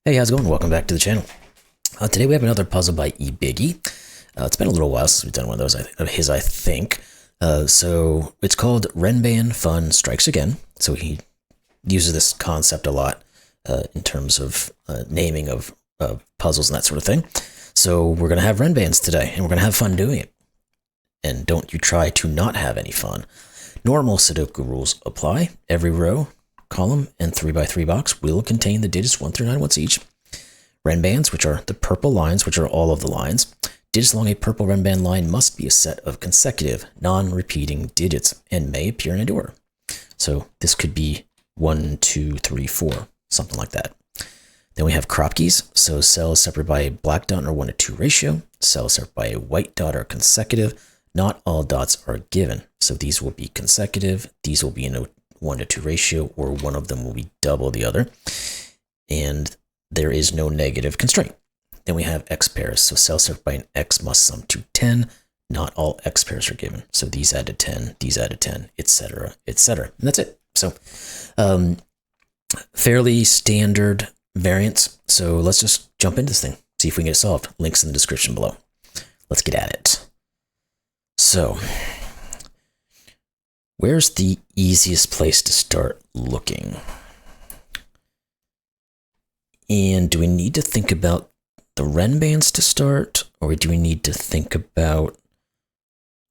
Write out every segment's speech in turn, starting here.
Hey, how's it going? Welcome back to the channel. Today we have another puzzle by ebiggie. It's been a little while since we've done one of those of his, I think. So it's called Renban Fun Strikes Again. So he uses this concept a lot in terms of naming of puzzles and that sort of thing. So we're going to have Renbans today, and we're going to have fun doing it. And don't you try to not have any fun. Normal Sudoku rules apply. Every row, column, and 3x3 box will contain the digits 1 through 9 once each. Renbans, which are the purple lines, which are all of the lines. Digits along a purple Renban line must be a set of consecutive, non-repeating digits and may appear in a order. So this could be 1, 2, 3, 4, something like that. Then we have Kropkis, so cells separated by a black dot or 1:2 ratio. Cells separated by a white dot are consecutive. Not all dots are given, so these will be consecutive. These will be in a 1:2 ratio, or one of them will be double the other. And there is no negative constraint. Then we have X-pairs, so cells separated by an X must sum to 10. Not all X-pairs are given, so these add to 10, these add to 10, etc., etc. And that's it. So fairly standard variants. So let's just jump into this thing, see if we can get it solved. Links in the description below. Let's get at it. So, where's the easiest place to start looking? And do we need to think about the Renbans to start, or do we need to think about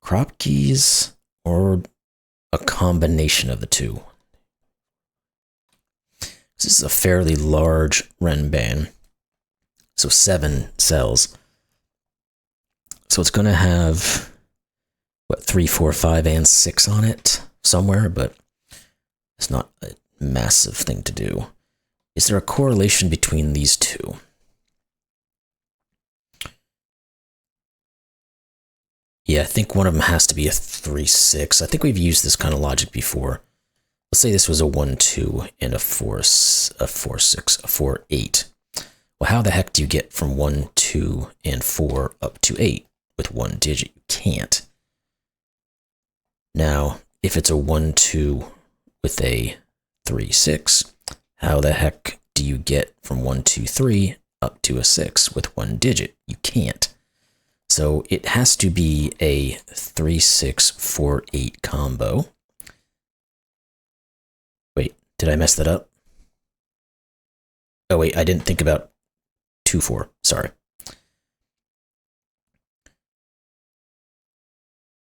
Kropkis, or a combination of the two? This is a fairly large Renban, so 7 cells. So it's going to have, what, 3, 4, 5, and 6 on it somewhere, but it's not a massive thing to do. Is there a correlation between these two? Yeah, I think one of them has to be a 3, 6. I think we've used this kind of logic before. Let's say this was a 1, 2, and a 4, 6, a 4, 8. Well, how the heck do you get from 1, 2, and 4 up to 8 with one digit? You can't. Now, if it's a 1, 2 with a 3, 6, how the heck do you get from 1, 2, 3 up to a 6 with one digit? You can't. So it has to be a 3, 6, 4, 8 combo. Wait, did I mess that up? Oh wait, I didn't think about 2, 4, sorry.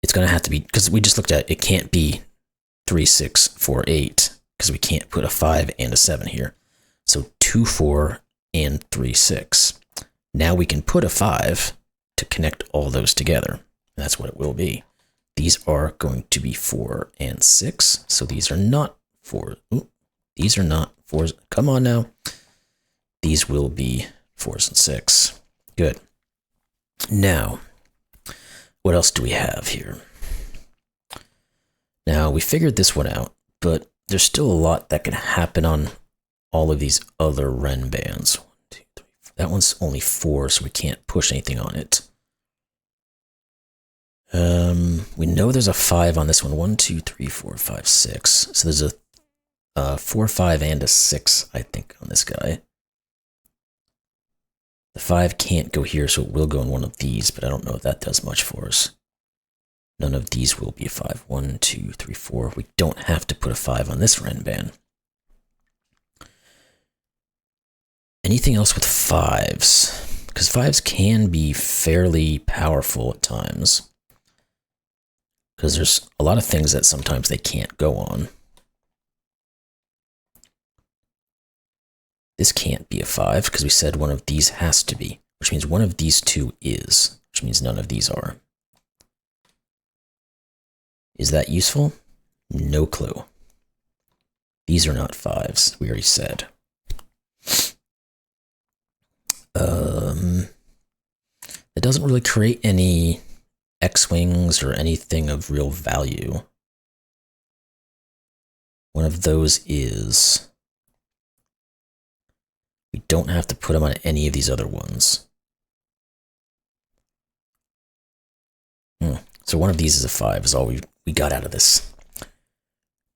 It's going to have to be, because we just looked at it, can't be 3, 6, 4, 8, because we can't put a 5 and a 7 here. So 2, 4, and 3, 6. Now we can put a 5 to connect all those together. That's what it will be. These are going to be 4 and 6. So these are not 4. Ooh, these are not 4s. Come on now. These will be 4s and 6. Good. Now, what else do we have here? Now, we figured this one out, but there's still a lot that can happen on all of these other Renbans. 1, 2, 3, 4. That one's only 4, so we can't push anything on it. We know there's a 5 on this one. 1, 2, 3, 4, 5, 6. So there's a 4, 5, and a 6, I think, on this guy. The 5 can't go here, so it will go in one of these, but I don't know if that does much for us. None of these will be a 5. 1, 2, 3, 4. We don't have to put a 5 on this Renban. Anything else with 5s? Because 5s can be fairly powerful at times. Because there's a lot of things that sometimes they can't go on. This can't be a 5 because we said one of these has to be, which means one of these two is, which means none of these are. Is that useful? No clue. These are not 5s, we already said. It doesn't really create any X-wings or anything of real value. One of those is. We don't have to put them on any of these other ones. So one of these is a 5 is all we got out of this.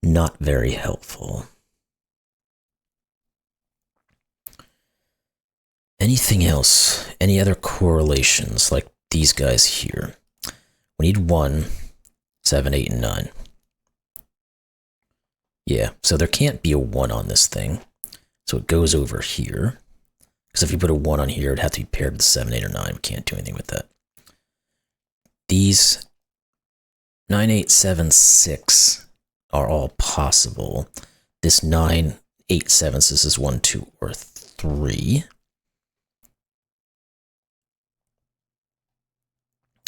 Not very helpful. Anything else? Any other correlations like these guys here? We need 1, 7, 8, and 9. Yeah, so there can't be a 1 on this thing. So it goes over here. Because if you put a 1 on here, it'd have to be paired with 7, 8, or 9. We can't do anything with that. These 9, 8, 7, 6 are all possible. This 9, 8, 7, so this is 1, 2, or 3.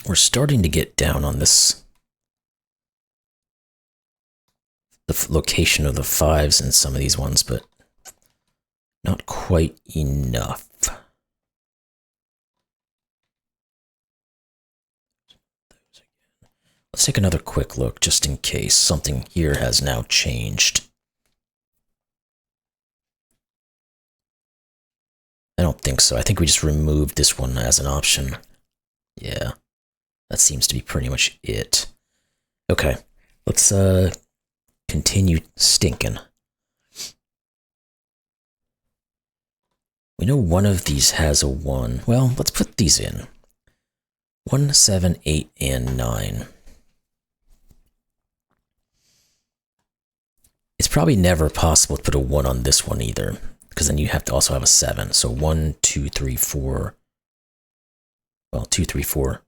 We're starting to get down on this, the location of the 5s in some of these ones, but not quite enough. Let's take another quick look just in case something here has now changed. I don't think so. I think we just removed this one as an option. Yeah, that seems to be pretty much it. Okay, let's continue stinking. We know one of these has a 1. Well, let's put these in. 1, 7, 8, and 9. It's probably never possible to put a 1 on this one either, because then you have to also have a 7. So 1, 2, 3, 4. Well, 2, 3, 4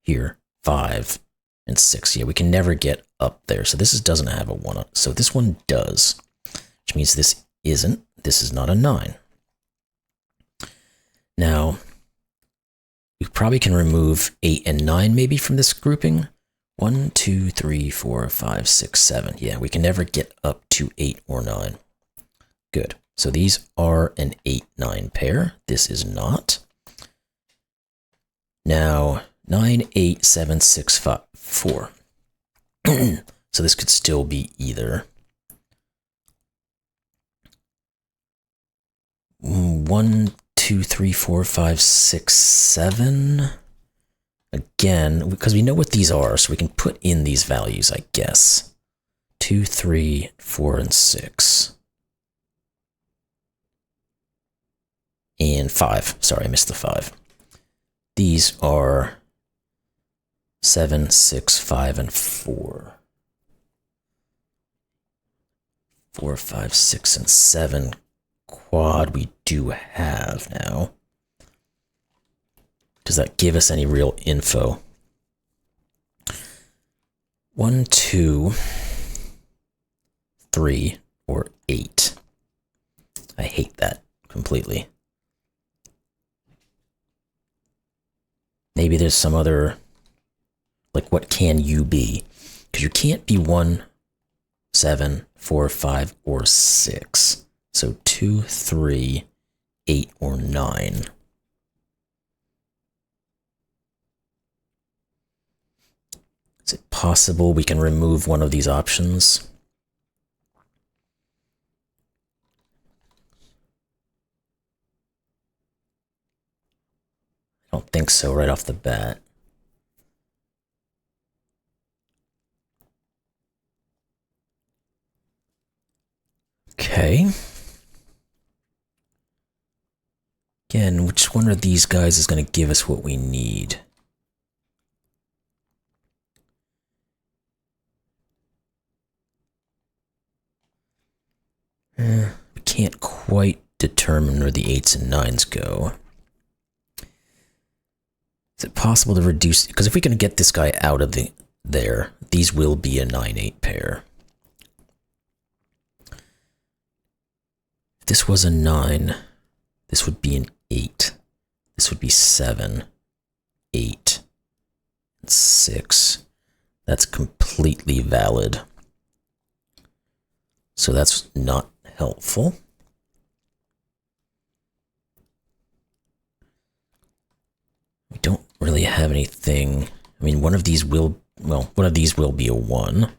here, 5, and 6. Yeah, we can never get up there. So this doesn't have a 1 on. So this one does, which means this isn't. This is not a 9. Now, we probably can remove 8 and 9 maybe from this grouping. 1, 2, 3, 4, 5, 6, 7. Yeah, we can never get up to 8 or 9. Good. So these are an 8-9 pair. This is not. Now, 9, 8, 7, 6, 5, 4. So this could still be either 1, 2, 3, 4, 5, 6, 7. Again, because we know what these are, so we can put in these values, I guess. 2, 3, 4, and 6. And 5. Sorry, I missed the 5. These are 7, 6, 5, and 4. 4, 5, 6, and 7 quad we do have now. Does that give us any real info? 1, 2, 3, or 8. I hate that completely. Maybe there's some other, like, what can you be? Because you can't be 1, 7, 4, 5, or 6. So 2, 3, 8, or 9. Is it possible we can remove one of these options? I don't think so right off the bat. Okay. Again, which one of these guys is going to give us what we need? We can't quite determine where the 8s and 9s go. Is it possible to reduce? Because if we can get this guy out of there, these will be a 9-8 pair. If this was a 9, this would be an 8. This would be 7, 8, and 6. That's completely valid. So that's not helpful. We don't really have anything. I mean, one of these will be a 1.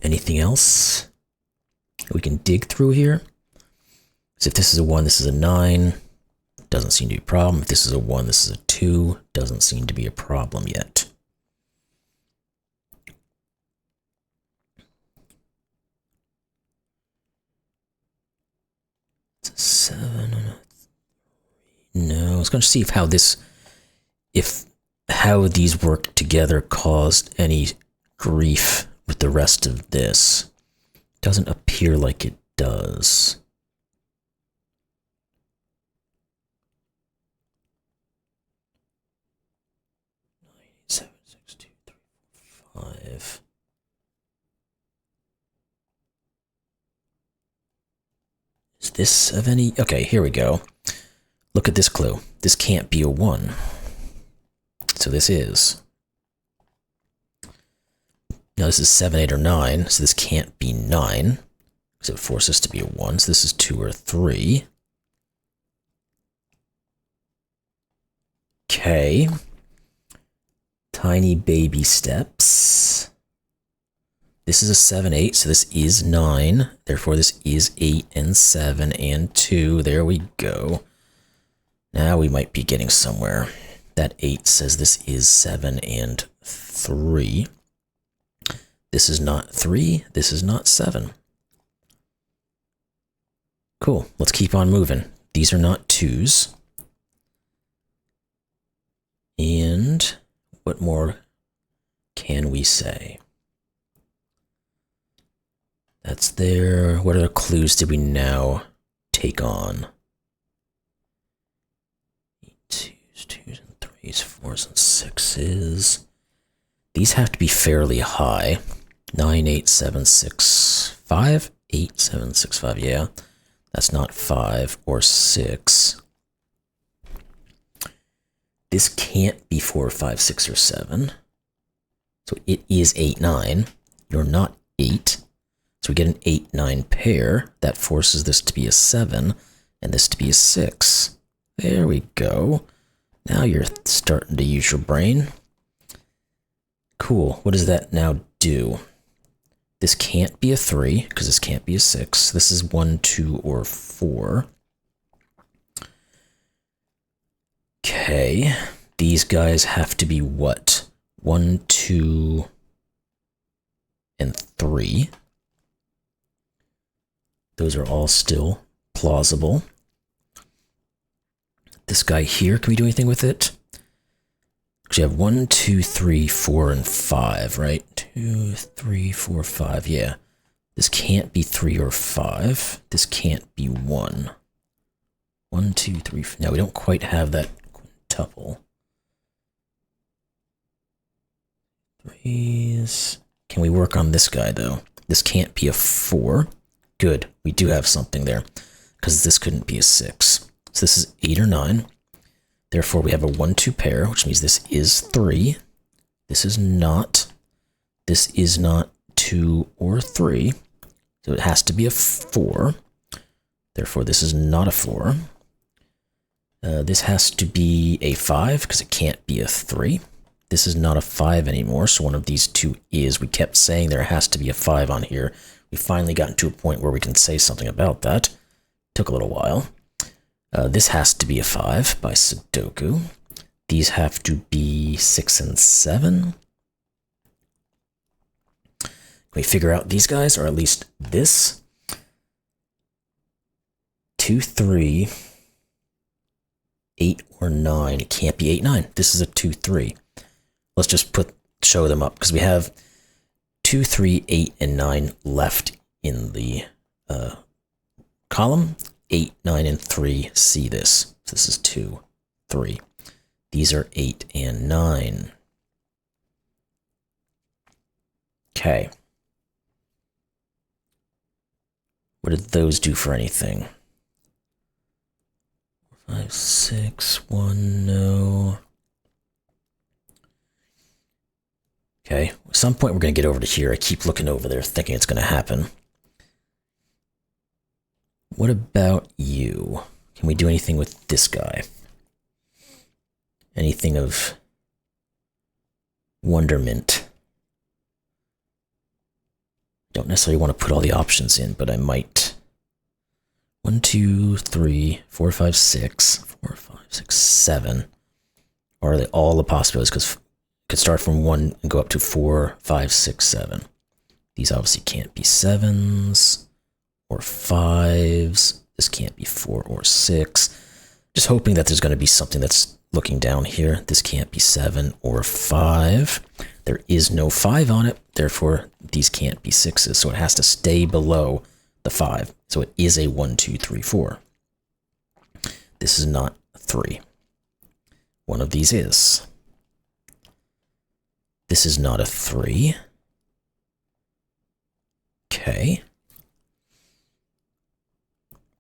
Anything else we can dig through here? So if this is a 1, this is a 9. Doesn't seem to be a problem. If this is a 1, this is a 2. Doesn't seem to be a problem yet. 7 and a 3. No, I was going to see if how these work together caused any grief with the rest of this. Doesn't appear like it does. Seven, 6, 2, 3, 4, 5. Is this of any? Okay, here we go. Look at this clue. This can't be a 1. So this is. Now this is 7, 8, or 9, so this can't be 9, because it forces us to be a 1, so this is 2 or 3. Okay. Tiny baby steps. This is a 7, 8, so this is 9. Therefore, this is 8 and 7 and 2. There we go. Now we might be getting somewhere. That 8 says this is 7 and 3. This is not 3. This is not 7. Cool. Let's keep on moving. These are not 2s. And what more can we say? That's there. What other clues did we now take on? 2s, 2s and 3s, 4s and 6s. These have to be fairly high. 9, 8, 7, 6, 5. 8, 7, 6, 5. Yeah, that's not 5 or 6. This can't be 4, 5, 6, or 7. So it is 8, 9. You're not 8. So we get an 8, 9 pair. That forces this to be a 7 and this to be a 6. There we go. Now you're starting to use your brain. Cool. What does that now do? This can't be a 3 because this can't be a 6. This is 1, 2, or 4. Okay. These guys have to be what? 1, 2, and 3. Those are all still plausible. This guy here, can we do anything with it? Because you have 1, 2, 3, 4, and 5, right? 2, 3, 4, 5, yeah. This can't be 3 or 5. This can't be 1. 1, 2, 3, 4. Now we don't quite have that quintuple. 3s. Can we work on this guy, though? This can't be a 4. Good. We do have something there. Because this couldn't be a 6. So this is 8 or 9. Therefore, we have a 1, 2 pair, which means this is 3. This is not. This is not 2 or 3. So it has to be a 4. Therefore, this is not a 4. This has to be a 5, because it can't be a 3. This is not a 5 anymore, so one of these two is. We kept saying there has to be a 5 on here. We finally gotten to a point where we can say something about that. Took a little while. This has to be a 5 by Sudoku. These have to be 6 and 7. Can we figure out these guys, or at least this? 2, 3, 8, or 9. It can't be 8, 9. This is a 2, 3. Let's just show them up, because we have 2, 3, 8, and 9 left in the column. 8, 9, and 3 see this. So this is 2, 3. These are 8 and 9. Okay. What did those do for anything? 5, 6, 1, no. Okay, at some point we're going to get over to here. I keep looking over there thinking it's going to happen. What about you? Can we do anything with this guy? Anything of wonderment? Don't necessarily want to put all the options in, but I might. 1, 2, 3, 4, 5, 6. 4, 5, 6, 7. Or are they all the possibilities? Because could start from 1 and go up to 4, 5, 6, 7. These obviously can't be 7s or 5s. This can't be 4 or 6. Just hoping that there's going to be something that's looking down here. This can't be 7 or 5. There is no 5 on it, therefore these can't be 6s, so it has to stay below the 5. So it is a 1, 2, 3, 4. This is not 3. One of these is. This is not a 3. Okay.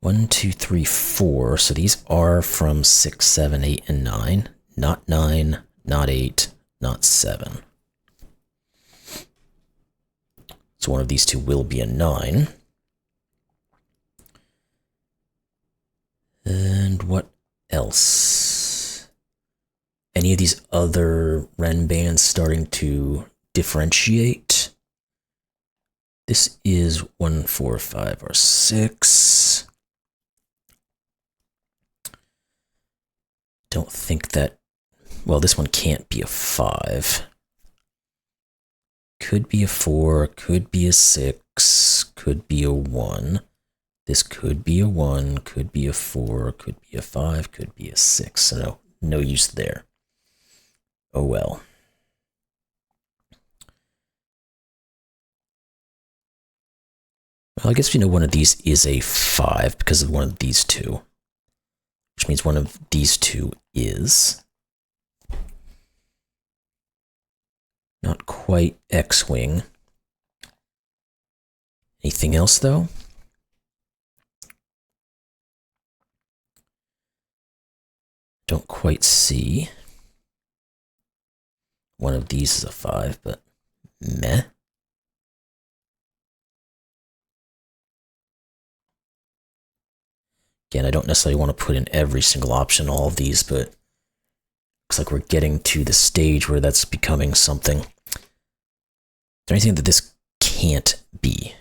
1, 2, 3, 4. So these are from 6, 7, 8, and 9. Not 9, not 8, not 7. So one of these two will be a 9. And what else? Any of these other Renbans starting to differentiate? This is 1, 4, 5, or 6. Don't think that... Well, this one can't be a 5. Could be a 4, could be a 6, could be a 1. This could be a 1, could be a 4, could be a 5, could be a 6. So no use there. Oh well. Well, I guess we know one of these is a 5 because of one of these two. Which means one of these two is. Not quite X-wing. Anything else, though? Don't quite see. One of these is a 5, but meh. Again, I don't necessarily want to put in every single option, all of these, but looks like we're getting to the stage where that's becoming something. Is there anything that this can't be?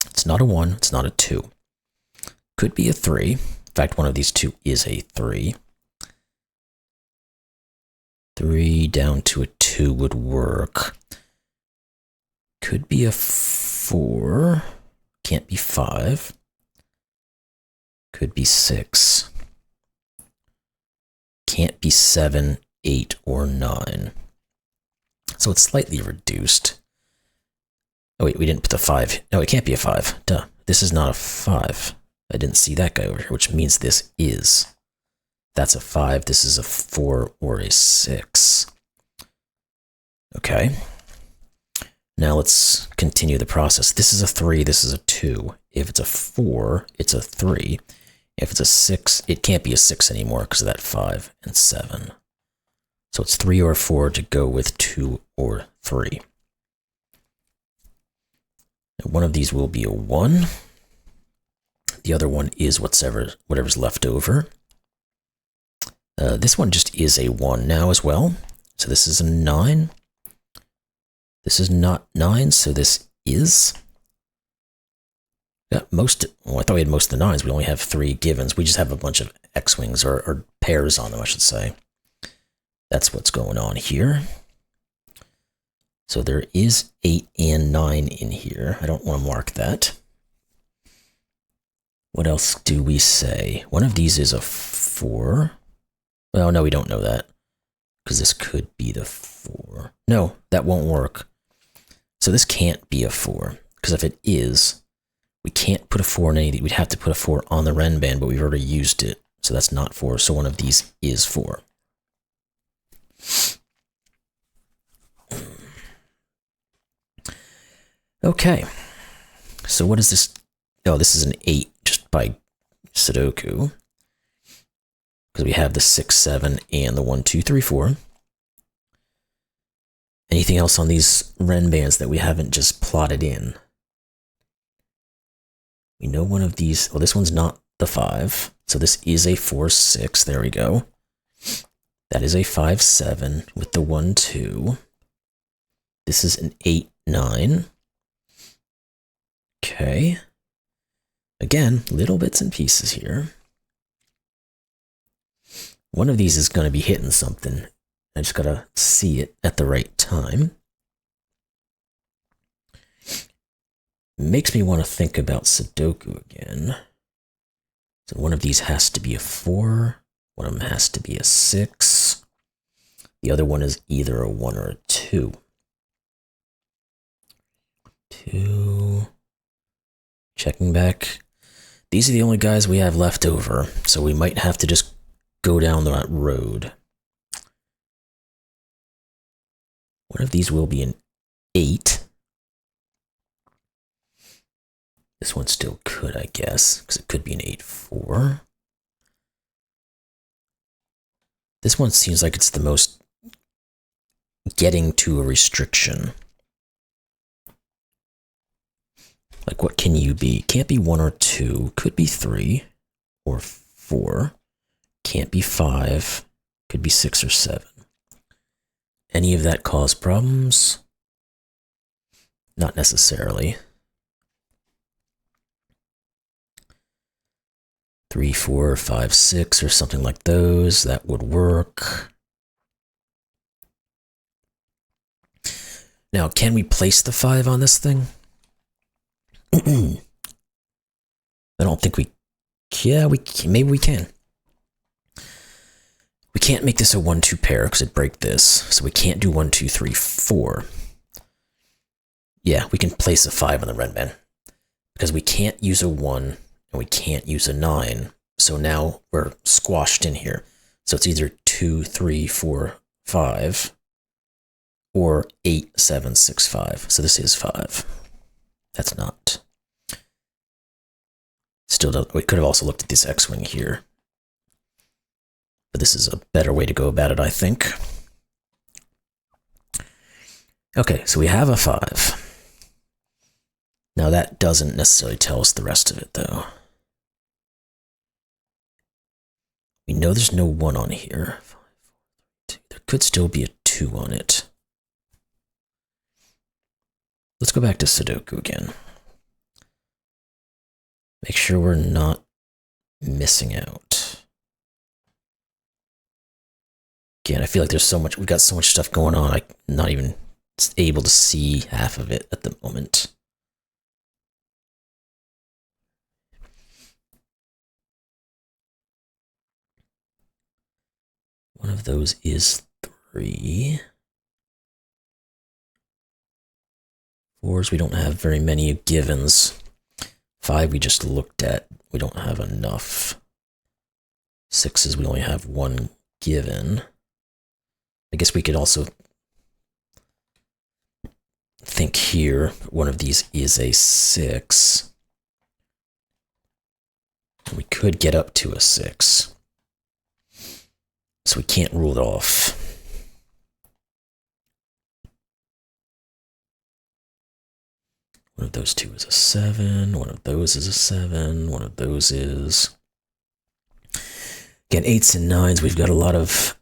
It's not a 1, it's not a 2. Could be a 3. In fact, one of these two is a 3. 3 down to a 2 would work. Could be a 4. Can't be 5. Could be 6. Can't be 7, 8, or 9. So it's slightly reduced. Oh wait, we didn't put the 5. No, it can't be a 5. Duh. This is not a 5. I didn't see that guy over here, which means this is. That's a 5. This is a 4 or a 6. Okay. Now let's continue the process. This is a 3. This is a 2. If it's a 4, it's a 3. If it's a 6, it can't be a 6 anymore because of that 5 and 7. So it's 3 or 4 to go with 2 or 3. Now one of these will be a 1. The other one is whatever's left over. This one just is a 1 now as well. So this is a 9. This is not 9, so this is. Got most. Well, I thought we had most of the 9s. We only have 3 givens. We just have a bunch of X-wings or pairs on them, I should say. That's what's going on here. So there is 8 and 9 in here. I don't want to mark that. What else do we say? One of these is a 4. Well, no, we don't know that. Because this could be the 4. No, that won't work. So this can't be a 4. Because if it is, we can't put a 4 in anything. We'd have to put a 4 on the Renban, but we've already used it. So that's not 4. So one of these is 4. Okay. So what is this? Oh, this is an 8 just by Sudoku. Because we have the 6, 7, and the 1, 2, 3, 4. Anything else on these Renbans that we haven't just plotted in? We know one of these. Well, this one's not the 5. So this is a 4, 6. There we go. That is a 5, 7 with the 1, 2. This is an 8, 9. Okay. Again, little bits and pieces here. One of these is going to be hitting something. I just got to see it at the right time. Makes me want to think about Sudoku again. So one of these has to be a 4. One of them has to be a 6. The other one is either a 1 or a 2. 2. Checking back. These are the only guys we have left over, so we might have to just go down that road. One of these will be an 8. This one still could, I guess, because it could be an 8-4. This one seems like it's the most getting to a restriction. Like, what can you be? Can't be 1 or 2. Could be 3 or 4. Can't be 5. Could be 6 or 7. Any of that cause problems? Not necessarily. 3, 4, 5, 6, or something like those. That would work. Now, can we place the 5 on this thing? I don't think we... Yeah, maybe we can. We can't make this a 1-2 pair because it'd break this. So we can't do 1, 2, 3, 4. Yeah, we can place a 5 on the Renban. Because we can't use a 1 and we can't use a 9. So now we're squashed in here. So it's either 2, 3, 4, 5 or 8, 7, 6, 5. So this is 5. That's not. Still don't. We could have also looked at this X-wing here. But this is a better way to go about it, I think. Okay, so we have a 5. Now that doesn't necessarily tell us the rest of it, though. We know there's no 1 on here. 5, 4, 3, 2. There could still be a 2 on it. Let's go back to Sudoku again. Make sure we're not missing out. Again, I feel like there's so much, we've got so much stuff going on, I'm not even able to see half of it at the moment. One of those is 3. 4s, we don't have very many givens. 5 we just looked at, we don't have enough. 6s, we only have 1 given. I guess we could also think here, one of these is a 6. We could get up to a 6. So we can't rule it off. One of those 2 is a 7, one of those is a 7, one of those is... Again, 8s and 9s, we've got a lot of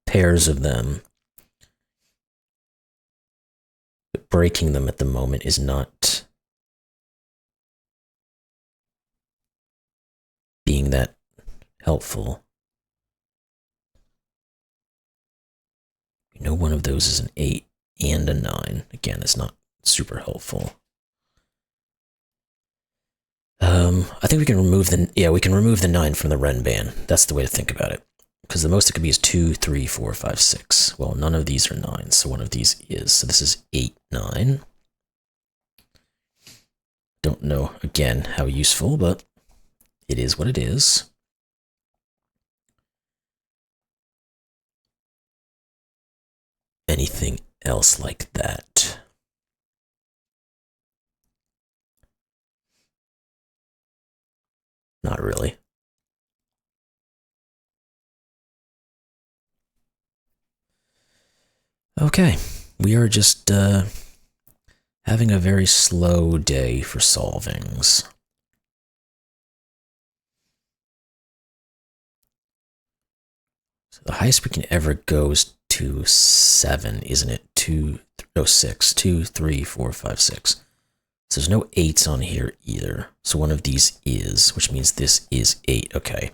pairs of them. But breaking them at the moment is not being that helpful. We know one of those is an 8 and a 9. Again, that's not super helpful. I think we can remove we can remove the 9 from the Renban. That's the way to think about it. Because the most it could be is 2, 3, 4, 5, 6. Well, none of these are 9s, so one of these is. So this is 8, 9. Don't know, again, how useful, but it is what it is. Anything else like that? Not really. Okay, we are just having a very slow day for solvings. So the highest we can ever go is to 7, isn't it? 6. 2, 3, 4, 5, 6. So there's no 8s on here either. So one of these is, which means this is 8. Okay,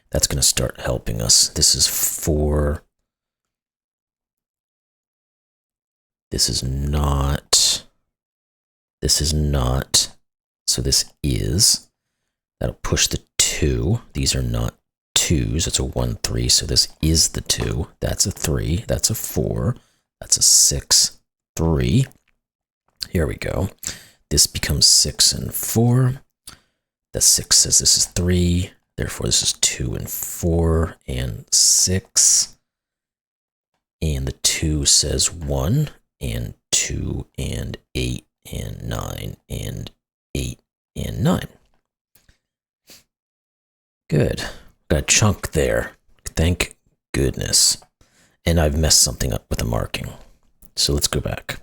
that's going to start helping us. This is 4. This is not. This is not. So this is. That'll push the 2. These are not 2s. It's a 1, 3. So this is the 2. That's a 3. That's a 4. That's a 6, 3. Here we go. This becomes 6 and 4. The 6 says this is 3. Therefore, this is 2 and 4 and 6. And the 2 says 1 and 2 and 8 and 9 and 8 and 9. Good. Got a chunk there. Thank goodness. And I've messed something up with the marking. So let's go back.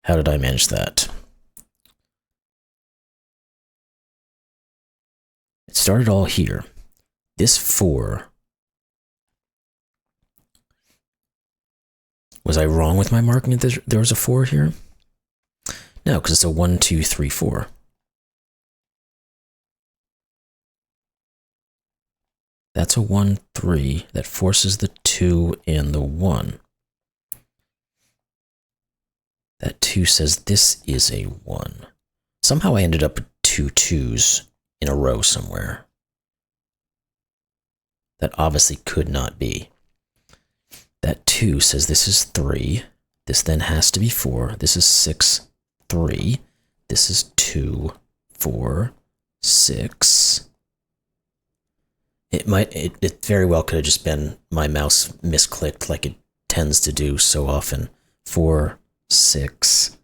How did I manage that? It started all here. This 4. Was I wrong with my marking? There was a 4 here? No, because it's a 1, 2, 3, 4. That's a 1, 3. That forces the 2 and the 1. That 2 says this is a 1. Somehow I ended up with 2 2s in a row somewhere. That obviously could not be. That 2 says this is 3. This then has to be 4. This is 6, 3. This is 2, 4, 6. It very well could have just been my mouse misclicked like it tends to do so often. 4, 6,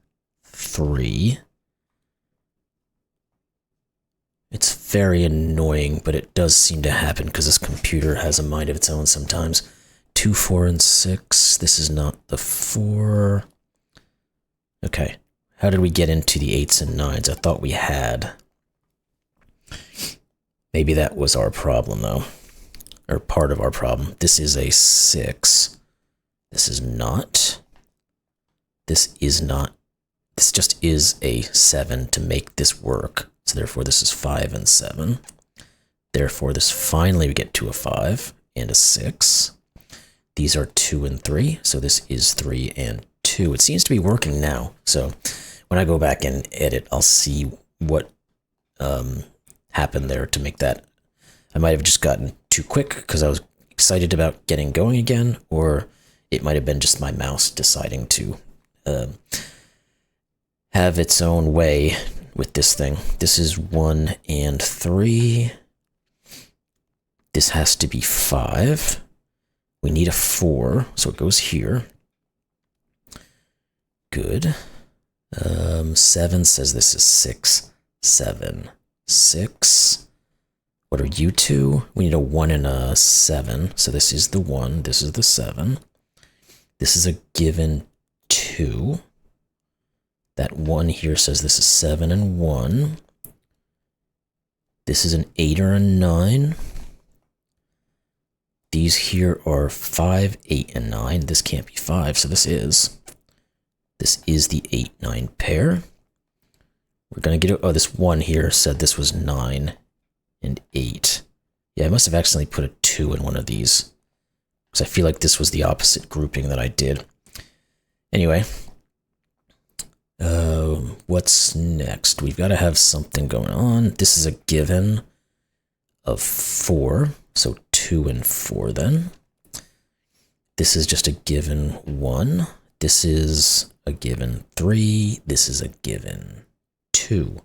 3. It's very annoying, but it does seem to happen because this computer has a mind of its own sometimes. 2, 4, and 6. This is not the 4. Okay. How did we get into the 8s and 9s? I thought we had. Maybe that was our problem, though. Or part of our problem. This is a 6. This is not. This is not. This just is a 7 to make this work. So therefore, this is 5 and 7. Therefore, this finally we get to a 5 and a 6. These are 2 and 3. So this is 3 and 2. It seems to be working now. So when I go back and edit, I'll see what happened there to make that. I might have just gotten too quick because I was excited about getting going again, or it might have been just my mouse deciding to have its own way with this thing. This is 1 and 3. This has to be 5. We need a 4, so it goes here. Good. 7 says this is 6, 7, 6. What are you two? We need a 1 and a 7. So this is the 1. This is the 7. This is a given 2. That 1 here says this is 7 and 1. This is an 8 or a 9. These here are 5, 8, and 9. This can't be 5, so this is. This is the 8, 9 pair. We're going to get, oh, this 1 here said this was 9 and 8. Yeah, I must have accidentally put a 2 in one of these, because I feel like this was the opposite grouping that I did. Anyway, what's next? We've got to have something going on. This is a given of 4, so 2 and 4 then. This is just a given 1. This is a given 3. This is a given 2.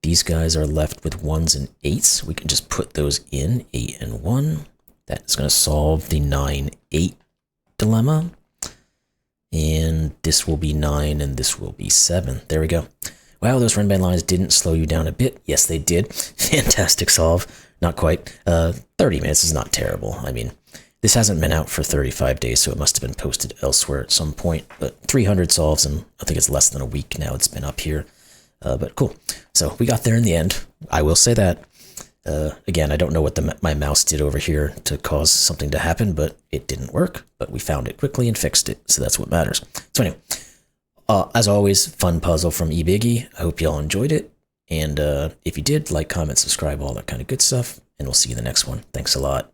These guys are left with 1s and 8s. We can just put those in, 8 and 1. That's going to solve the 9, 8 dilemma. And this will be 9 and this will be 7. There we go. Wow, those Renban lines didn't slow you down a bit. Yes, they did. Fantastic solve. Not quite. 30 minutes is not terrible. I mean, this hasn't been out for 35 days, so it must have been posted elsewhere at some point. But 300 solves, and I think it's less than a week now it's been up here. But cool. So we got there in the end. I will say that. Again, I don't know what my mouse did over here to cause something to happen, but it didn't work. But we found it quickly and fixed it, so that's what matters. So anyway, as always, fun puzzle from ebiggie. I hope you all enjoyed it. And if you did, like, comment, subscribe, all that kind of good stuff. And we'll see you in the next one. Thanks a lot.